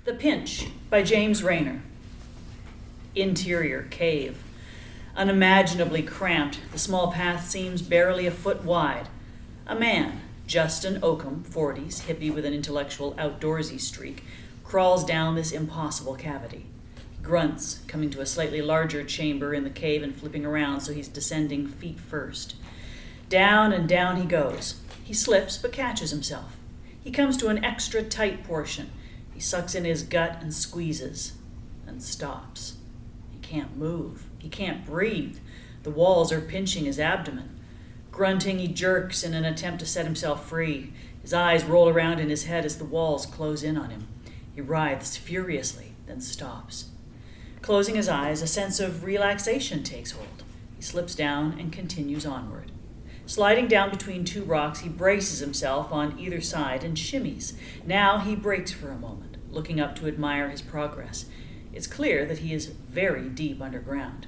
The Pinch by James Raynor. Interior cave. Unimaginably cramped, the small path seems barely a foot wide. A man, Justin Oakham, 40s, hippie with an intellectual outdoorsy streak, crawls down this impossible cavity. He grunts, coming to a slightly larger chamber in the cave and flipping around so he's descending feet first. Down and down he goes. He slips but catches himself. He comes to an extra tight portion. He sucks in his gut and squeezes, and stops. He can't move. He can't breathe. The walls are pinching his abdomen. Grunting, he jerks in an attempt to set himself free. His eyes roll around in his head as the walls close in on him. He writhes furiously, then stops. Closing his eyes, a sense of relaxation takes hold. He slips down and continues onward. Sliding down between two rocks, he braces himself on either side and shimmies. Now he breaks for a moment, looking up to admire his progress. It's clear that he is very deep underground.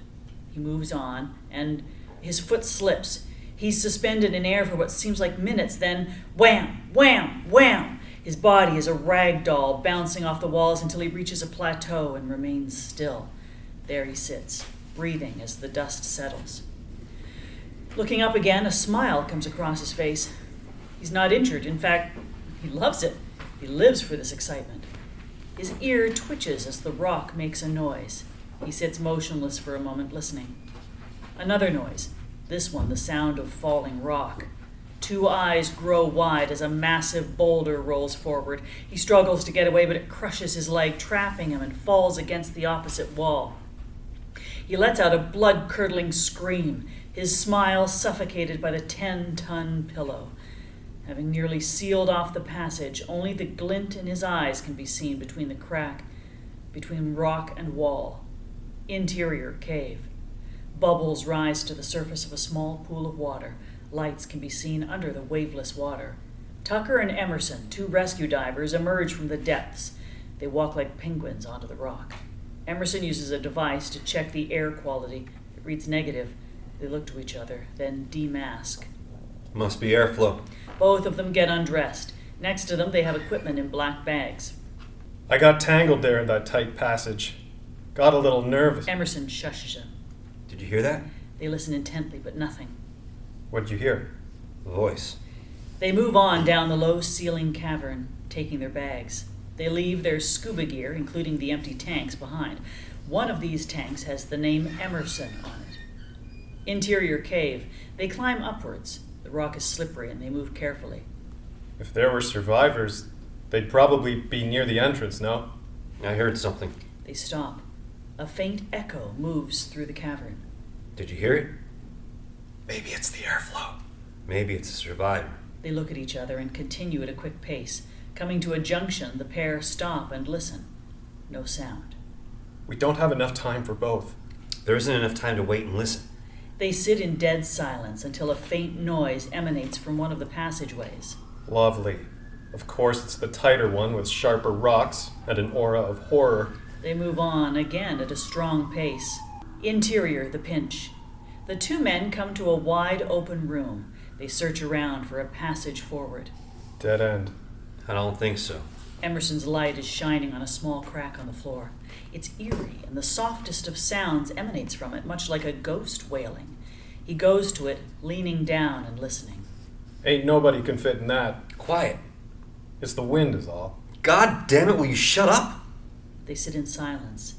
He moves on, and his foot slips. He's suspended in air for what seems like minutes, then wham, wham, wham! His body is a rag doll, bouncing off the walls until he reaches a plateau and remains still. There he sits, breathing as the dust settles. Looking up again, a smile comes across his face. He's not injured. In fact, he loves it. He lives for this excitement. His ear twitches as the rock makes a noise. He sits motionless for a moment, listening. Another noise, this one the sound of falling rock. Two eyes grow wide as a massive boulder rolls forward. He struggles to get away, but it crushes his leg, trapping him, and falls against the opposite wall. He lets out a blood-curdling scream, his smile suffocated by the 10-ton pillow. Having nearly sealed off the passage, only the glint in his eyes can be seen between the crack between rock and wall. Interior cave. Bubbles rise to the surface of a small pool of water. Lights can be seen under the waveless water. Tucker and Emerson, two rescue divers, emerge from the depths. They walk like penguins onto the rock. Emerson uses a device to check the air quality. It reads negative. They look to each other, then demask. Must be airflow. Both of them get undressed. Next to them, they have equipment in black bags. I got tangled there in that tight passage. Got a little nervous. Emerson shushes him. Did you hear that? They listen intently, but nothing. What'd you hear? A voice. They move on down the low-ceiling cavern, taking their bags. They leave their scuba gear, including the empty tanks, behind. One of these tanks has the name Emerson on it. Interior cave. They climb upwards. The rock is slippery, and they move carefully. If there were survivors, they'd probably be near the entrance, no? I heard something. They stop. A faint echo moves through the cavern. Did you hear it? Maybe it's the airflow. Maybe it's a survivor. They look at each other and continue at a quick pace. Coming to a junction, the pair stop and listen. No sound. We don't have enough time for both. There isn't enough time to wait and listen. They sit in dead silence until a faint noise emanates from one of the passageways. Lovely. Of course, it's the tighter one with sharper rocks and an aura of horror. They move on, again at a strong pace. Interior, the Pinch. The two men come to a wide open room. They search around for a passage forward. Dead end. I don't think so. Emerson's light is shining on a small crack on the floor. It's eerie, and the softest of sounds emanates from it, much like a ghost wailing. He goes to it, leaning down and listening. Ain't nobody can fit in that. Quiet. It's the wind is all. God damn it, will you shut up? They sit in silence.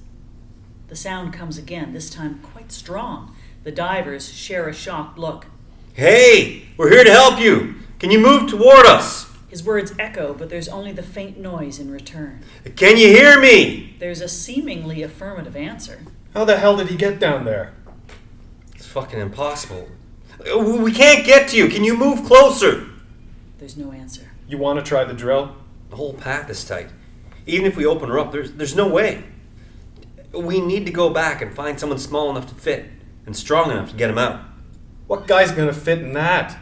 The sound comes again, this time quite strong. The divers share a shocked look. Hey, we're here to help you. Can you move toward us? His words echo, but there's only the faint noise in return. Can you hear me? There's a seemingly affirmative answer. How the hell did he get down there? It's fucking impossible. We can't get to you. Can you move closer? There's no answer. You want to try the drill? The whole path is tight. Even if we open her up, there's no way. We need to go back and find someone small enough to fit and strong enough to get him out. What guy's gonna fit in that?